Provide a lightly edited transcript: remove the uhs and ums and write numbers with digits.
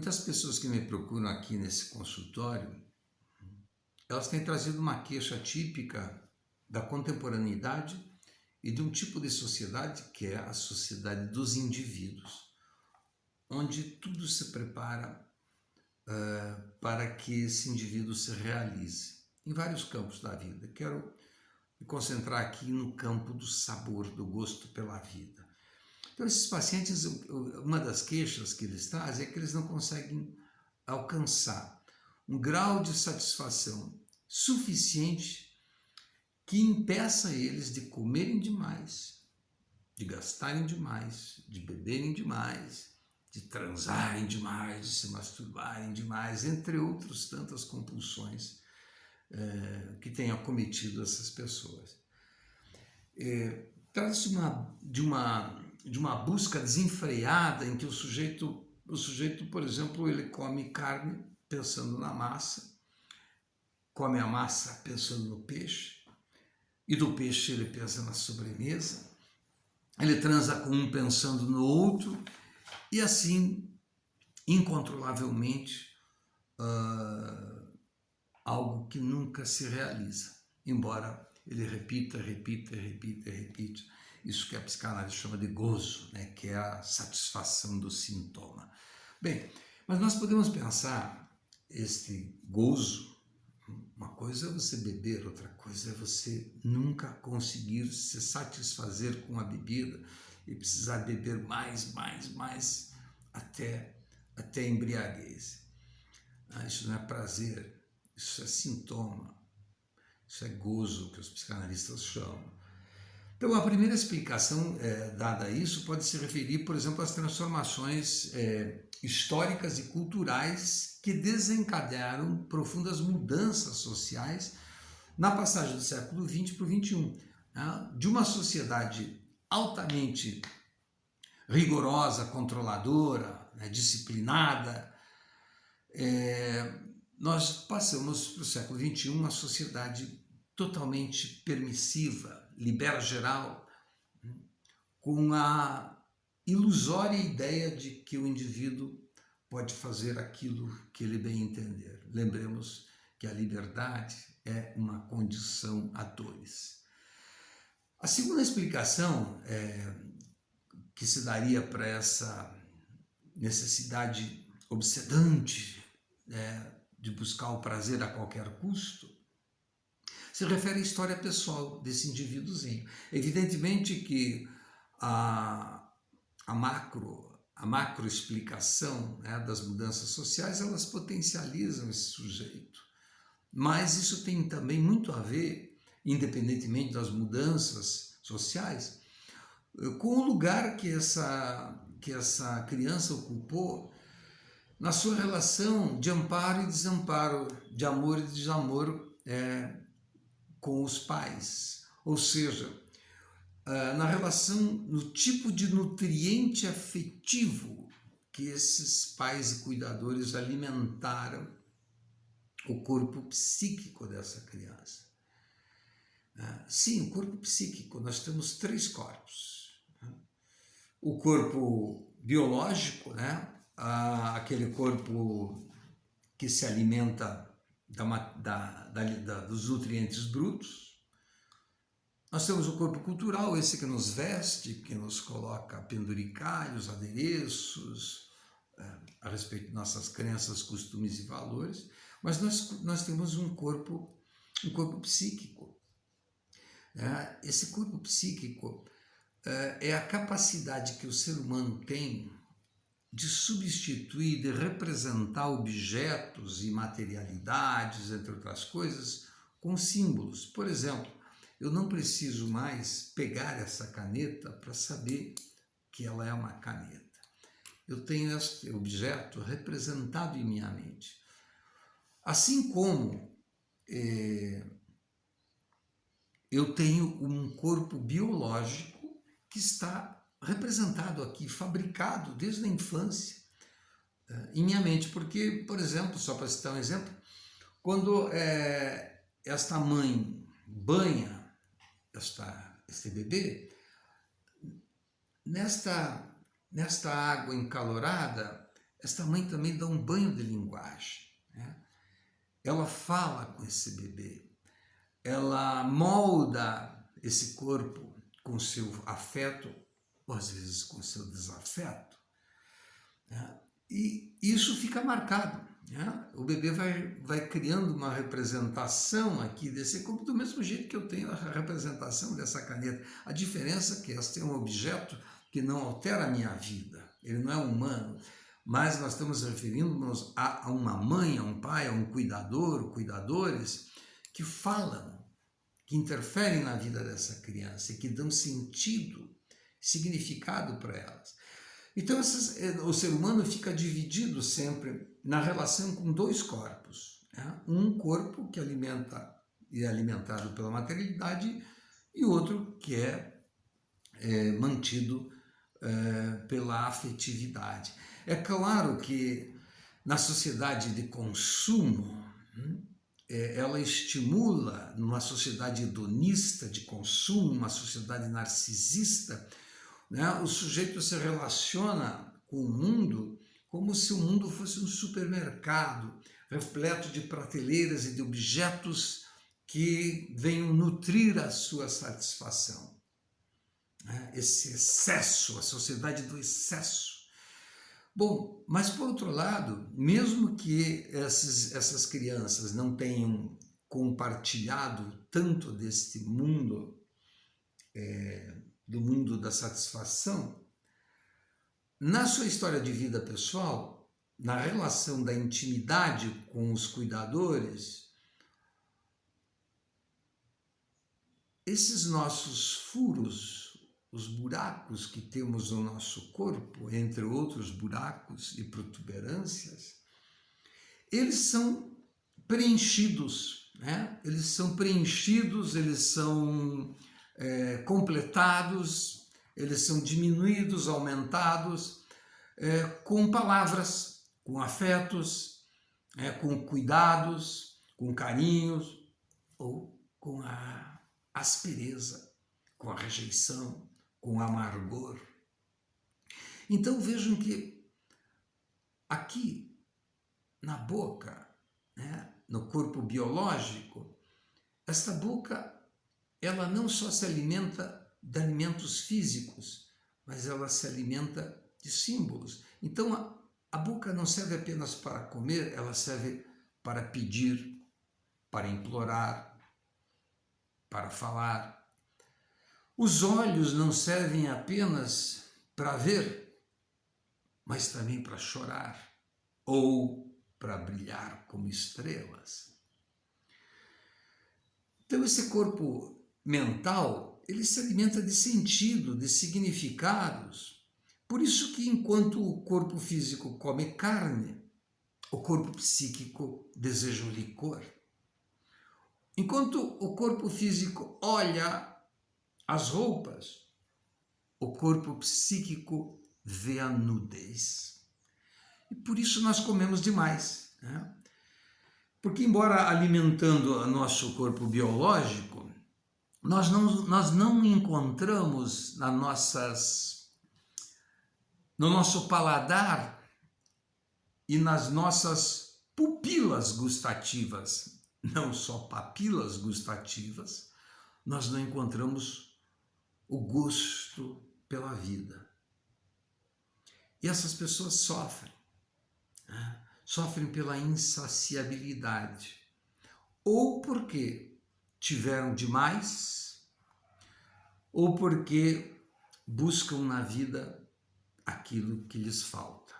Muitas pessoas que me procuram aqui nesse consultório, elas têm trazido uma queixa típica da contemporaneidade e de um tipo de sociedade que é a sociedade dos indivíduos, onde tudo se prepara para que esse indivíduo se realize em vários campos da vida. Quero me concentrar aqui no campo do sabor, do gosto pela vida. Então, esses pacientes, uma das queixas que eles trazem é que eles não conseguem alcançar um grau de satisfação suficiente que impeça eles de comerem demais, de gastarem demais, de beberem demais, de transarem demais, de se masturbarem demais, entre outras tantas compulsões que têm acometido essas pessoas. Trata-se de uma busca desenfreada em que o sujeito, por exemplo, ele come carne pensando na massa, come a massa pensando no peixe, e do peixe ele pensa na sobremesa, ele transa com um pensando no outro, e assim, incontrolavelmente, algo que nunca se realiza, embora ele repita isso que a psicanálise chama de gozo, né, que é a satisfação do sintoma. Bem, mas nós podemos pensar este gozo, uma coisa é você beber, outra coisa é você nunca conseguir se satisfazer com a bebida e precisar beber mais, até embriaguez. Isso não é prazer, isso é sintoma, isso é gozo, que os psicanalistas chamam. Então, a primeira explicação dada a isso pode se referir, por exemplo, às transformações históricas e culturais que desencadearam profundas mudanças sociais na passagem do século XX para o XXI. Né? De uma sociedade altamente rigorosa, controladora, né, disciplinada, nós passamos para o século XXI uma sociedade totalmente permissiva, libera-geral, com a ilusória ideia de que o indivíduo pode fazer aquilo que ele bem entender. Lembremos que a liberdade é uma condição a dois. A segunda explicação que se daria para essa necessidade obsedante de buscar o prazer a qualquer custo se refere à história pessoal desse indivíduozinho. Evidentemente que a macro explicação, né, das mudanças sociais, elas potencializam esse sujeito. Mas isso tem também muito a ver, independentemente das mudanças sociais, com o lugar que essa criança ocupou na sua relação de amparo e desamparo, de amor e desamor com os pais. Ou seja, na relação, no tipo de nutriente afetivo que esses pais e cuidadores alimentaram o corpo psíquico dessa criança. Sim, o corpo psíquico, nós temos 3 corpos. O corpo biológico, né? Aquele corpo que se alimenta dos nutrientes brutos. Nós temos o corpo cultural, esse que nos veste, que nos coloca penduricalhos, adereços, a respeito de nossas crenças, costumes e valores, mas nós temos um corpo psíquico. Esse corpo psíquico é a capacidade que o ser humano tem de substituir, de representar objetos e materialidades, entre outras coisas, com símbolos. Por exemplo, eu não preciso mais pegar essa caneta para saber que ela é uma caneta. Eu tenho este objeto representado em minha mente. Assim como eu tenho um corpo biológico que está representado aqui, fabricado desde a infância em minha mente. Porque, por exemplo, só para citar um exemplo, quando esta mãe banha este bebê, nesta água encalorada, esta mãe também dá um banho de linguagem, né? Ela fala com esse bebê, ela molda esse corpo com seu afeto, ou às vezes com seu desafeto, né? E isso fica marcado, né? O bebê vai criando uma representação aqui desse corpo, do mesmo jeito que eu tenho a representação dessa caneta. A diferença é que essa tem um objeto que não altera a minha vida, ele não é humano, mas nós estamos referindo-nos a uma mãe, a um pai, a um cuidador, cuidadores, que falam, que interferem na vida dessa criança e que dão sentido, significado para elas. Então, o ser humano fica dividido sempre na relação com dois corpos, né? Um corpo que alimenta e é alimentado pela materialidade e outro que é mantido pela afetividade. É claro que na sociedade de consumo, ela estimula, numa sociedade hedonista de consumo, uma sociedade narcisista, né, o sujeito se relaciona com o mundo como se o mundo fosse um supermercado, repleto de prateleiras e de objetos que venham nutrir a sua satisfação. Esse excesso, a sociedade do excesso. Bom, mas por outro lado, mesmo que essas crianças não tenham compartilhado tanto deste mundo, do mundo da satisfação, na sua história de vida pessoal, na relação da intimidade com os cuidadores, esses nossos furos, os buracos que temos no nosso corpo, entre outros buracos e protuberâncias, eles são preenchidos, né? Eles são preenchidos, eles são completados, eles são diminuídos, aumentados, com palavras, com afetos, com cuidados, com carinhos, ou com a aspereza, com a rejeição, com o amargor. Então vejam que aqui na boca, né, no corpo biológico, esta boca, ela não só se alimenta de alimentos físicos, mas ela se alimenta de símbolos. Então a boca não serve apenas para comer, ela serve para pedir, para implorar, para falar. Os olhos não servem apenas para ver, mas também para chorar ou para brilhar como estrelas. Então esse corpo mental, ele se alimenta de sentido, de significados. Por isso que enquanto o corpo físico come carne, o corpo psíquico deseja o licor. Enquanto o corpo físico olha as roupas, o corpo psíquico vê a nudez. E por isso nós comemos demais, né? Porque embora alimentando o nosso corpo biológico, nós não encontramos no nosso paladar e nas nossas pupilas gustativas, não só papilas gustativas, nós não encontramos o gosto pela vida. E essas pessoas sofrem, né? Sofrem pela insaciabilidade, ou porque tiveram demais, ou porque buscam na vida aquilo que lhes falta.